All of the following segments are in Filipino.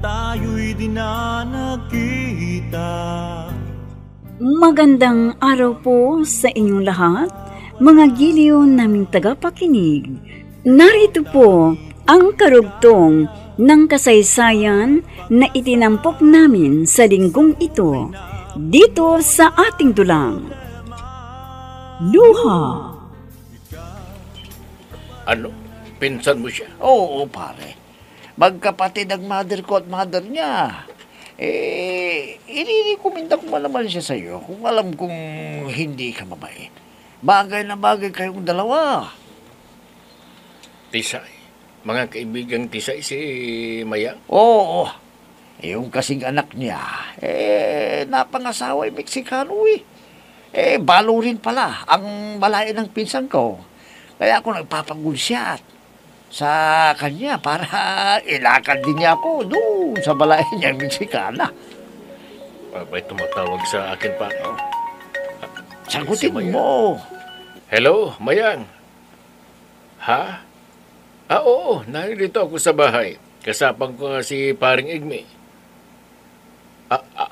tayo'y di na nagkita. Magandang araw po sa inyong lahat, mga giliw naming tagapakinig. Narito po ang karugtong ng kasaysayan na itinampok namin sa linggong ito, dito sa ating dulang. Luha. Ano? Pinsan mo siya? Oo, pare. Magkapatid ang mother ko at mother niya. Inirekomenda ko naman siya sa'yo kung alam kong hindi ka mabait. Bagay na bagay kayong dalawa. Tisay. Mga kaibigang Tisay si Mayang? Oo. Yung kasing anak niya, napangasawa ay Meksikano eh. Balo rin pala ang malayan ng pinsan ko. Kaya ako nagpapagulyat sa kanya para ilakad din niya ako doon sa balay niya Meksikana. May tumatawag sa akin pa. Sagutin Si mo. Hello, Mayang? Ha? Oo, narito ako sa bahay. Kasapang ko nga si Paring Igme.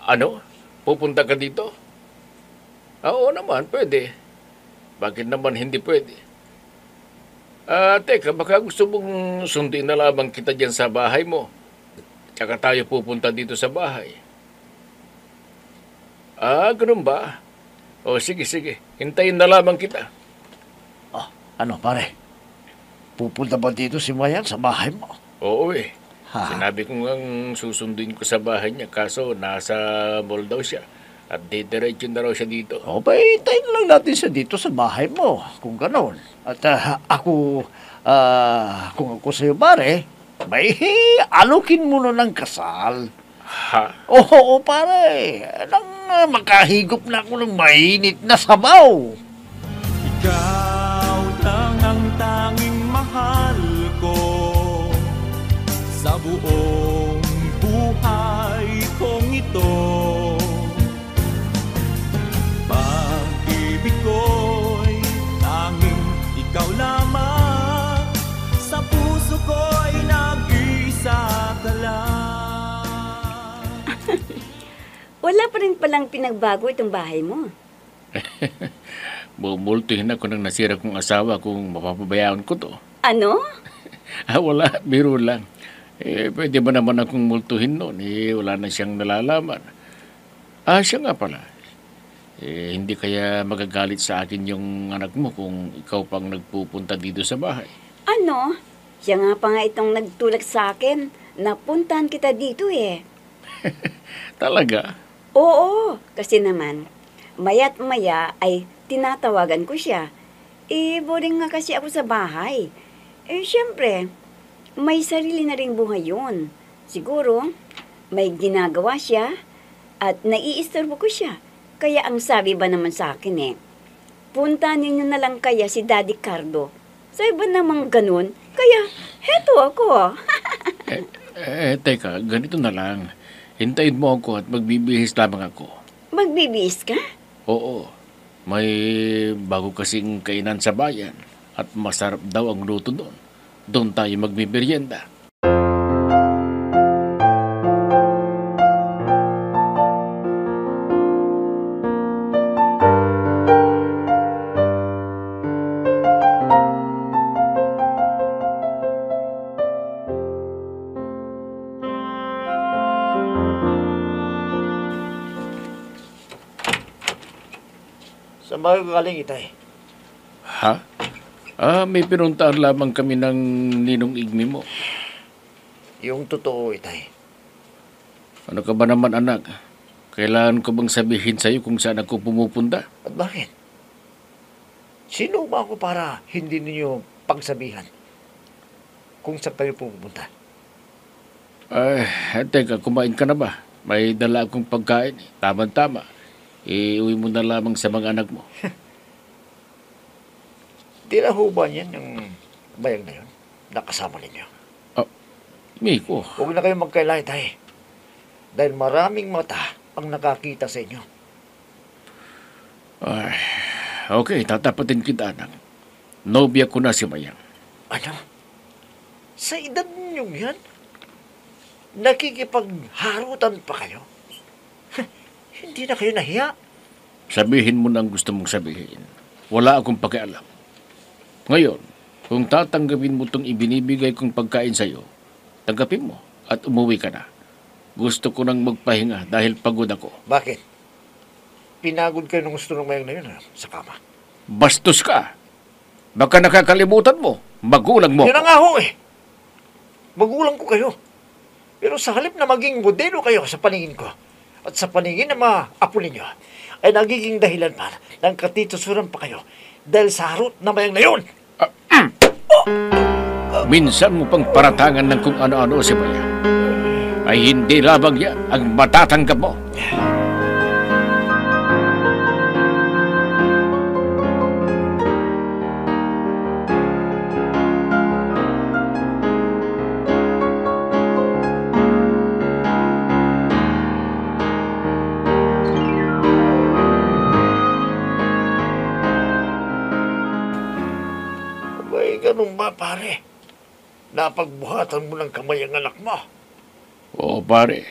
Ano? Pupunta ka dito? Oo naman, pwede. Bakit naman hindi pwede? Teka, baka gusto mong sundin na lamang kita dyan sa bahay mo. Tsaka tayo pupunta dito sa bahay. Ganun ba? O, sige. Hintayin na lamang kita. Ano pare? Pupunta ba dito si Mayang sa bahay mo? Oo eh. Ha? Sinabi ko ngang susunduin ko sa bahay niya, kaso nasa mall daw siya. At didiretso na raw siya dito. O, hintayin lang natin siya dito sa bahay mo, kung gano'n. At kung ako sa'yo, pare, may alukin mo na ng kasal. Ha? Oo, pare, nang makahigop na ako ng mainit na sabaw. Ikaw lang ang tanging mahal ko sa buong buhay kong ito. Pag-ibig ko'y tanging ikaw lamang, sa puso ko'y nag-iisa ka lang. Wala pa rin palang pinagbago itong bahay mo. Bumultuhin ako ng nasira kong asawa kung mapapabayaan ko to. Ano? Wala, biro lang. Pwede ba naman akong multuhin noon? Wala na siyang nalalaman. Siya nga pala. Hindi kaya magagalit sa akin yung anak mo kung ikaw pang nagpupunta dito sa bahay? Ano? Siya nga pa nga itong nagtulak sa akin. Napuntahan kita dito eh. Talaga? Oo, kasi naman, maya't maya ay tinatawagan ko siya. Boring nga kasi ako sa bahay. Siyempre, may sarili na ring buhay yun. Siguro, may ginagawa siya at naiistorbo ko siya. Kaya ang sabi ba naman sa akin punta ninyo na lang kaya si Daddy Cardo. Sa iba namang ganun, kaya heto ako. Teka, ganito na lang. Hintayin mo ako at magbibihis lamang ako. Magbibihis ka? Oo. May bago kasing kainan sa bayan at masarap daw ang luto doon. Doon tayo magbibiryenda. Saan ba kayo galing, Itay? Ha? May pinuntaan lamang kami ng ninong Igme mo. Yung totoo, Itay. Ano ka ba naman, anak? Kailangan ko bang sabihin sa'yo kung saan ako pumupunta? At bakit? Sino ba ako para hindi ninyo pagsabihan kung saan kayo pupunta? Teka, kumain ka na ba? May dala akong pagkain. Tama-tama. Iuwi mo na lamang sa mga anak mo. Di na ho ba yan yung bayang na yun? Nakasama ninyo? Miko. Huwag na kayong magkailay, Tay. Dahil maraming mata ang nakakita sa inyo. Okay, tatapatin kita, anak. Nobya ko na si Mayang. Ano? Sa edad ninyong yan? nakikipagharutan pa kayo? Hindi na kayo nahiya? Sabihin mo na ang gusto mong sabihin. Wala akong pakialam. Ngayon, kung tatanggapin mo itong ibinibigay kong pagkain sa'yo, tanggapin mo at umuwi ka na. Gusto ko nang magpahinga dahil pagod ako. Bakit? Pinagod kayo ng gusto ng mayang na yun sa kama. Bastos ka! Baka nakakalimutan mo. Magulang mo. Yun na nga ho eh. Magulang ko kayo. Pero sa halip na maging modelo kayo sa paningin ko at sa paningin ng mga apo ninyo, ay nagiging dahilan pa ng katitusuran pa kayo dahil sa harot na mayang na yun. Minsan mo pang paratangan ng kung ano-ano si Maya. Ay hindi labang yan ang matatanggap mo. May ganun ba, pare? Napagbuhatan mo ng kamay ang anak mo. Oo pare,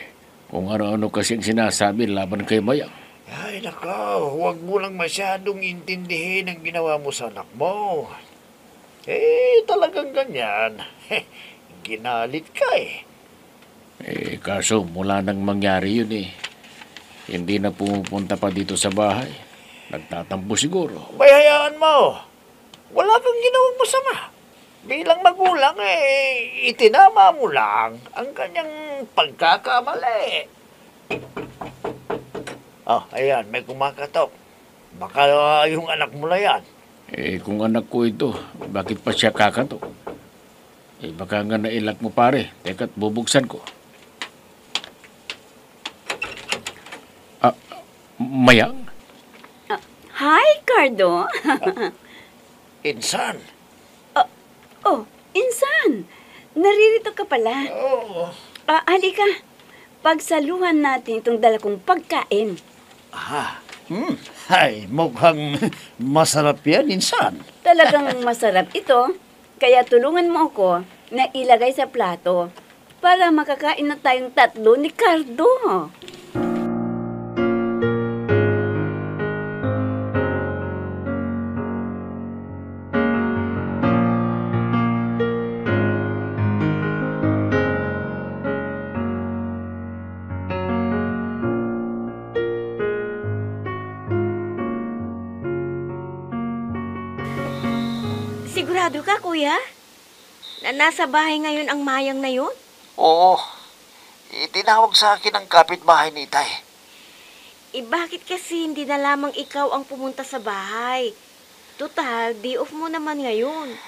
kung ano-ano kasing sinasabi laban kay Mayang. Ay, nako, huwag mo lang masyadong intindihin ang ginawa mo sa anak mo. Talagang ganyan. Ginalit ka eh. Kaso mula nang mangyari yun hindi na pumupunta pa dito sa bahay. Nagtatampo siguro. Bayayaan mo. Wala kang ginawang masama. Bilang magulang itinama mo lang ang kanyang pagkakamali. Ayan, may kumakatok. Baka yung anak mo na yan. Kung anak ko ito, bakit pa siya kakatok? Baka nga nailak mo pare. Teka't bubuksan ko. Mayang? Hi, Cardo. Insan. Oh, Insan. Naririto ka pala. Oo. Halika. Pagsaluhan natin itong dala kong pagkain. Ay, mukhang masarap yan, insan. Talagang masarap ito. Kaya tulungan mo ako na ilagay sa plato para makakain na tayong tatlo ni Cardo. Sigurado ka, kuya? Na nasa bahay ngayon ang mayang na yun? Oo. Itinawag sa akin ang kapitbahay ni Itay. Bakit kasi hindi na lamang ikaw ang pumunta sa bahay? Total, day off mo naman ngayon.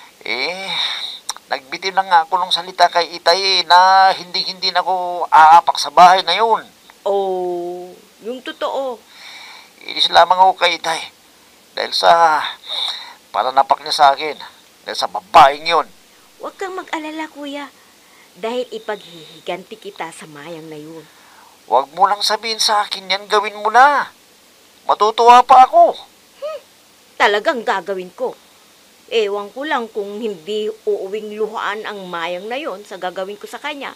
Nagbitiw na nga ako ng salita kay Itay na hindi na ako aapak sa bahay na yun. Oh, yung totoo. Inis lamang ako kay Itay. Dahil sa pananapak niya sa akin. Dahil sa babaeng yun. Huwag kang mag-alala, kuya. Dahil ipaghihiganti kita sa mayang na yun. Huwag mo lang sabihin sa akin yan, gawin mo na. Matutuwa pa ako. Talagang gagawin ko. Ewan ko lang kung hindi uuwing luhaan ang mayang na yon sa gagawin ko sa kanya.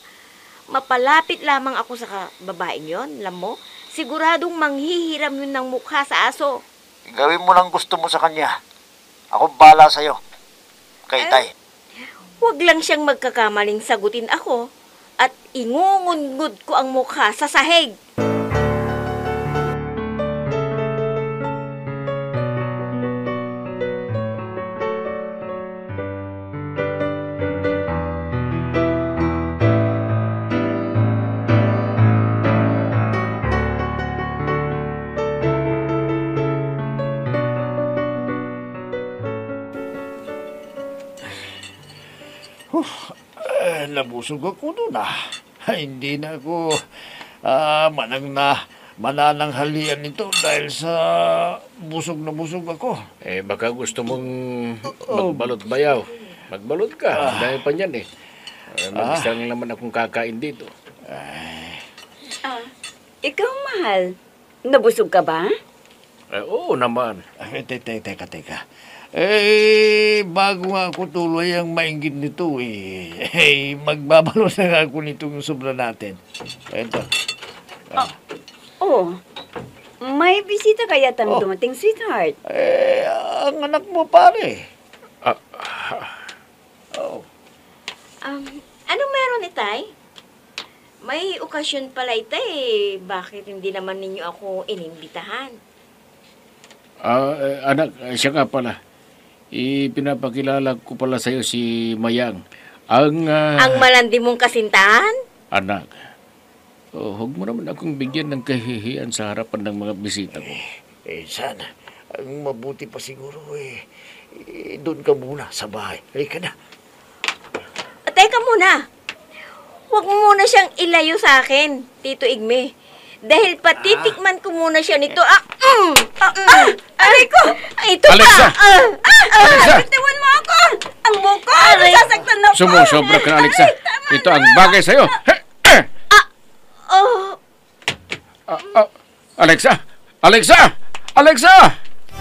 Mapalapit lamang ako sa babaeng yon, alam mo? Siguradong manghihiram yun ng mukha sa aso. Gawin mo lang gusto mo sa kanya. Ako bala sa'yo. Kay Tay. Huwag lang siyang magkakamaling sagutin ako at ingungungod ko ang mukha sa sahig. Nabusog ako doon Hindi na ako manananghalian nito dahil sa busog na busog ako. Baka gusto mong magbalot bayaw. Magbalot ka. Dahil pa niyan mag-isa lang naman akong kakain dito. Ikaw, mahal. Nabusog ka ba? Oo naman. Teka. Bago nga ako tuloy ang maingit nito magbabalo na nga ako nitong sobra natin. Ito. Oh, may bisita kaya tang dumating, sweetheart. Ang anak mo pare. Oh. Anong meron, Itay? May okasyon pala, Itay. Bakit hindi naman ninyo ako inimbitahan? Anak, siya nga pala. Pinapakilala ko pala sa'yo si Mayang. Ang malandi mong kasintahan? anak. Huwag mo naman akong bigyan ng kahihiyan sa harapan ng mga bisita ko. Sana. Ang mabuti pa siguro doon ka muna sa bahay. Halika na. Teka muna. Huwag mo muna siyang ilayo sa akin, Tito Igme. Dahil patitikman ko muna siya nito. Aray ko! Ito Alexa! pa! Alexa! Bitawan mo ako! Ang buko! Nasasaktan na ako! Sumusobra ka na, Alexa. Ito ang bagay sa'yo. Alexa! Alexa! Alexa!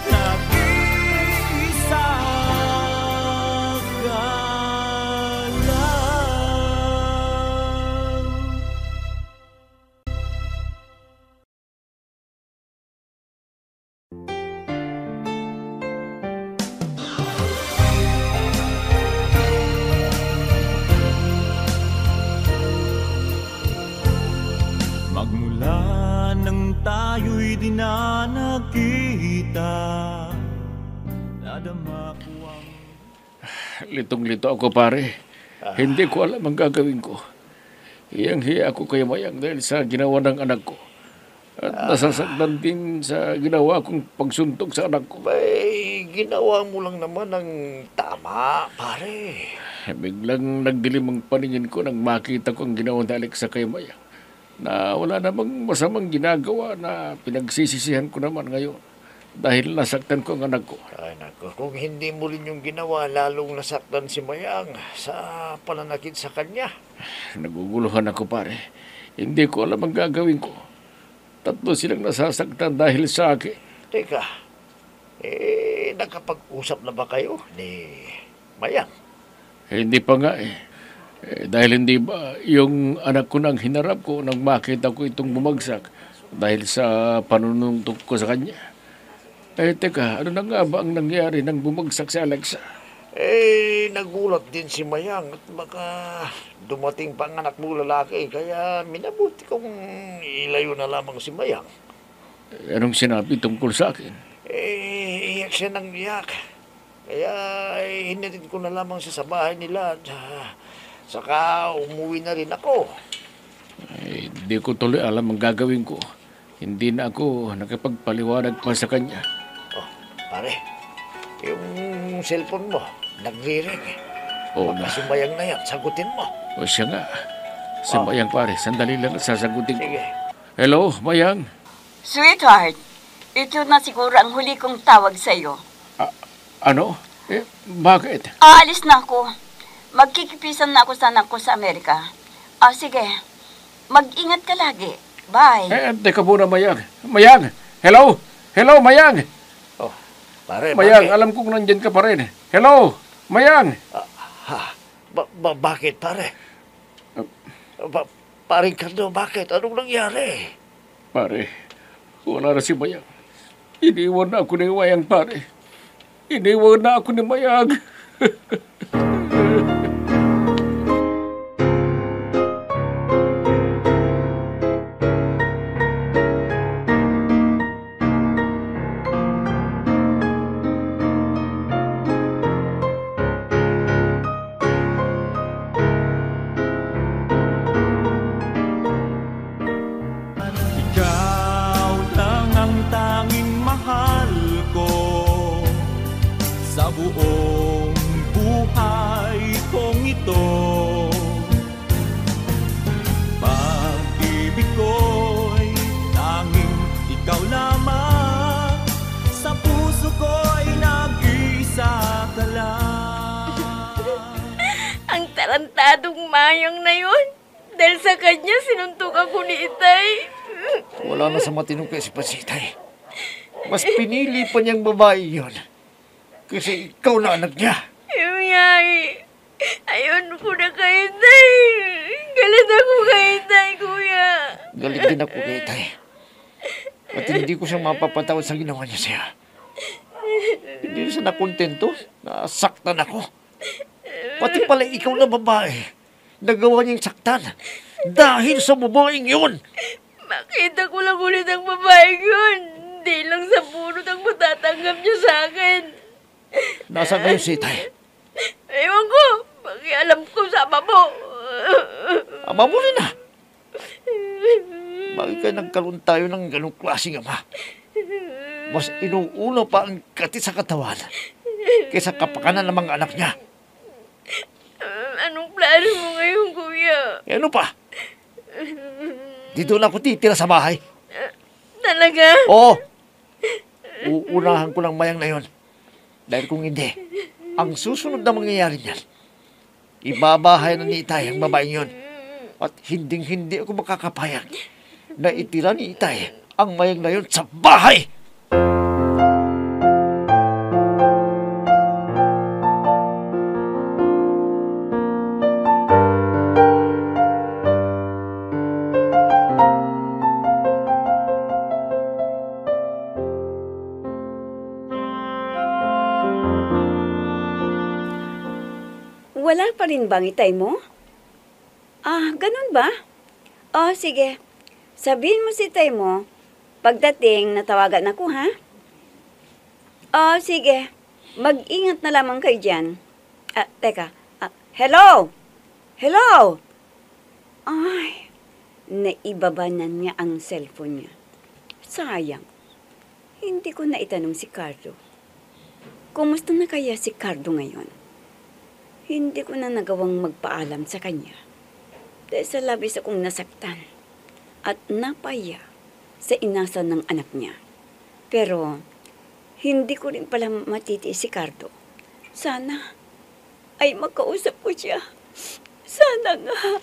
Nag-iisa ka lang. Magmula nang tayo'y di na nagkita, nadama ko ang Litong-lito ako, pare. Hindi ko alam ang gagawin ko. Hiyang-hiya ako kay Mayang dahil sa ginawa ng anak ko. At nasasaktan din sa ginawa kong pagsuntok sa anak ko. Ginawa mo lang naman ng tama, pare. Biglang nagdilim ang paningin ko nang makita ko ang ginawa ni Alexa kay Mayang. Na wala namang masamang ginagawa na pinagsisisihan ko naman ngayon. Dahil nasaktan ko ang anak ko. Ay, naku. Kung hindi mo rin yung ginawa, lalong nasaktan si Mayang sa pananakit sa kanya. Naguguluhan ako, pare. Hindi ko alam ang gagawin ko. Tatlo silang nasasaktan dahil sa akin. Teka, nakapag-usap na ba kayo ni Mayang? Hindi pa nga dahil hindi ba yung anak ko nang hinarap ko nang makita ko itong bumagsak dahil sa panununtok ko sa kanya. Teka, ano na nga ba ang nangyari nang bumagsak si Alexa? Nagulat din si Mayang at baka dumating pa ang anak mo lalaki, kaya minabuti kong ilayo na lamang si Mayang. Anong sinabi tungkol sa akin? Iyak siya ng iyak. Kaya hinatid ko na lamang siya sa bahay nila at saka umuwi na rin ako. Hindi ko tuloy alam ang gagawin ko. Hindi na ako nakapagpaliwanag pa sa kanya. Oh, pare, yung cellphone mo, nagre-ring. Oo Baka na. si Mayang na yan, sagutin mo. O siya nga. Si Mayang, pare. Sandali lang at sasagutin ko. Sige. Hello, Mayang. Sweetheart, ito na siguro ang huli kong tawag sa'yo. Ano? Bakit? Aalis na ako. Magkikipisan na ako sa anak ko sa Amerika. Sige. Mag-ingat ka lagi. Bye. Teka muna, Mayang. Mayang! Hello! Hello, Mayang! Oh, pare, Mayang, bakit? alam kong nandyan ka pa rin. Hello! Mayang! Bakit, pare? Pare Ricardo, bakit? Anong nangyari? Pare, wala na si Mayang. Iniwan na ako ni Mayang, pare. Iniwan na ako ni Mayang. ikaw lang ang tanging mahal ko sa buong buhay kong ito. Pag-ibig ko'y tanging ikaw lamang, sa puso ko'y nag-isa ka lang. Ang tarantadong Mayang na yun. Dahil sa kanya, sinuntok ako ni Itay. Wala na sa matinong kay si Pasitay. Mas pinili pa niyang babae yon. Kasi ikaw na anak niya. Yay! Ayun ko na kay Tay. Galit ako kay Tay, kuya. Galit din ako kay Tay. At hindi ko siya mapapatawad sa ginawa niya siya. Hindi siya nakontento. Nasaktan ako. Pati pala ikaw na babae. Nagawa niyang saktan. Dahil sa babaeng yun. Makita ko lang ulit ang babae yun. Hindi lang sa bunot ang matatanggap niya sa akin. Nasaan ngayon si Tay? Ewan ko. Pakialam ko sa ama mo. Ama mo rin ah. Bakit ka nagkaroon tayo ng ganong klaseng ama? Mas inuuna pa ang kati sa katawan kaysa kapakanan ng mga anak niya. Anong plano mo ngayon, kuya? E ano pa? Dito na ako titira sa bahay. Talaga? Oo. Uunahan ko ng mayang na yon. Dahil kung hindi, ang susunod na mangyayari niyan, ibabahay na ni Itay ang babaeng yon. At hinding-hindi ako makakapayag na itira ni Itay ang mayang na yon sa bahay. Wala pa rin bang Itay mo? Ganun ba? Sige. Sabihin mo si Itay mo, pagdating natawagan ako, ha? Sige. Mag-ingat na lamang kayo dyan. Teka. Hello? Hello? Ay, naibaba na niya ang cellphone niya. Sayang. Hindi ko na itanong si Cardo. Kumusta na kaya si Cardo ngayon? Hindi ko na nagawang magpaalam sa kanya. Dahil sa labis akong nasaktan at napaya sa inasan ng anak niya. Pero, hindi ko rin pala matitiis si Cardo. Sana ay makausap ko siya. Sana nga.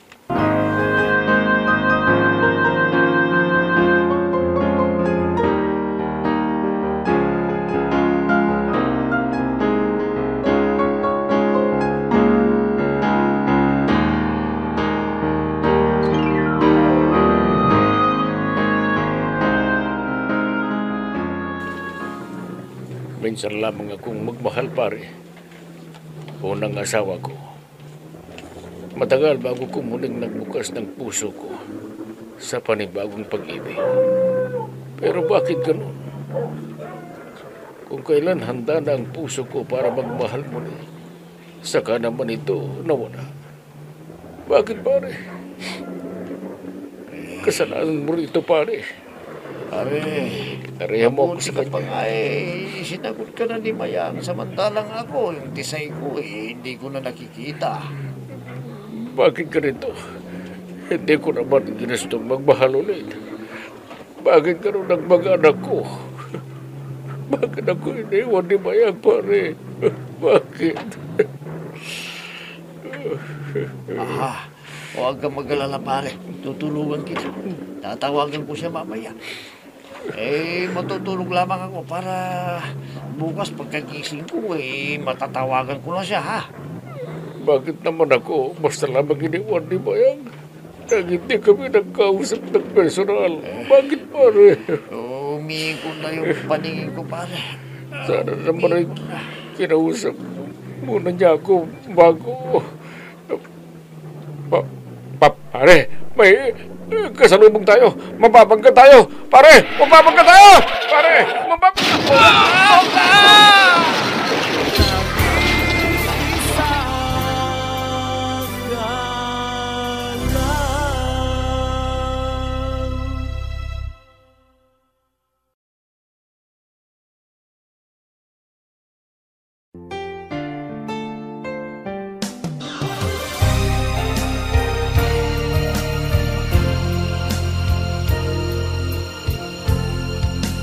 Minsan lamang akong magmahal, pare. Unang asawa ko. Matagal bago ko muling nagbukas ng puso ko sa panibagong pag-ibig. Pero bakit ganun? Kung kailan handa na ang puso ko para magmahal muli, saka naman ito nawala. Bakit, pare? Kasalanan mo rito, pare. Pare, Tarihan mo ako mabuti sa ka pa kanya. nga sinagot ka na ni Mayang, samantalang ako, yung tisay ko hindi ko na nakikita. Bakit ganito? Hindi ko naman ginustong magmahal ulit. Bakit ganun ang mga anak ko? Bakit ako iniwan ni Mayang, pare? Bakit? Aha, huwag kang mag-alala pare, tutulungan kita. Tatawagan ko siya mamaya. Matutulog lamang ako para bukas pagkagising ko, matatawagan ko na siya, ha? Bakit naman ako basta lamang iniwan ni Mayang? Nang hindi kami nagkausap ng personal. Bakit, pare? Umiikot na yung paningin ko, pare. Sana naman ay kinausap muna niya ako bago. Pare, may kasalubong tayo. Mababangga tayo. Pare, mababangga tayo. Pare, mababangga tayo.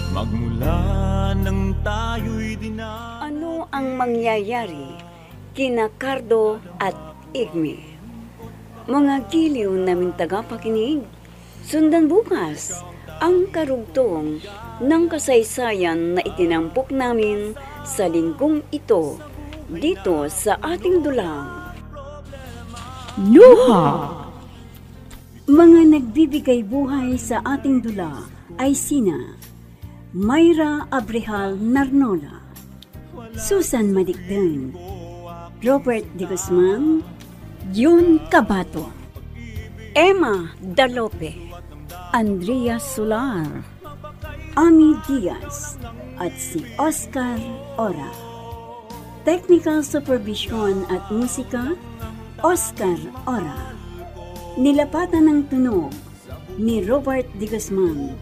Magmula nang tayo'y dinan. Ano ang mangyayari kina Cardo at Igme? Mga giliw naming tagapakinig, sundan bukas ang karugtong ng kasaysayan na itinampok namin sa linggong ito dito sa ating dulang. Luha! Mga nagbibigay buhay sa ating dula ay sina Mayra Abrehal Narnola, Susan Madigdan, Robert De Guzman, Jun Cabato, Emma Dalope, Andrea Solar, Ami Diaz, at si Oscar Ora. Technical Supervision at Musika, Oscar Ora. Nilapatan ng tunog ni Robert De Guzman,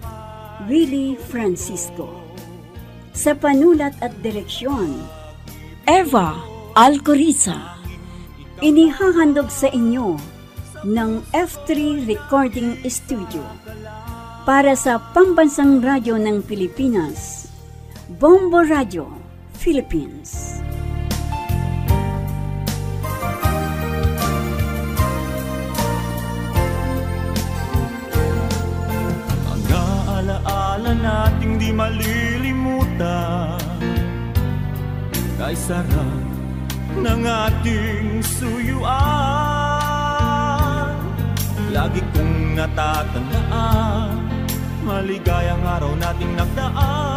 Willie Francisco. Sa panulat at direksyon, Eva Alcoriza. Inihahandog sa inyo ng F3 Recording Studio para sa Pambansang Radyo ng Pilipinas, Bombo Radio, Philippines. Ang naalaala nating di malilimutan kay sarap ng ating suyuan. Lagi kong natatandaan maligayang araw nating nagdaan.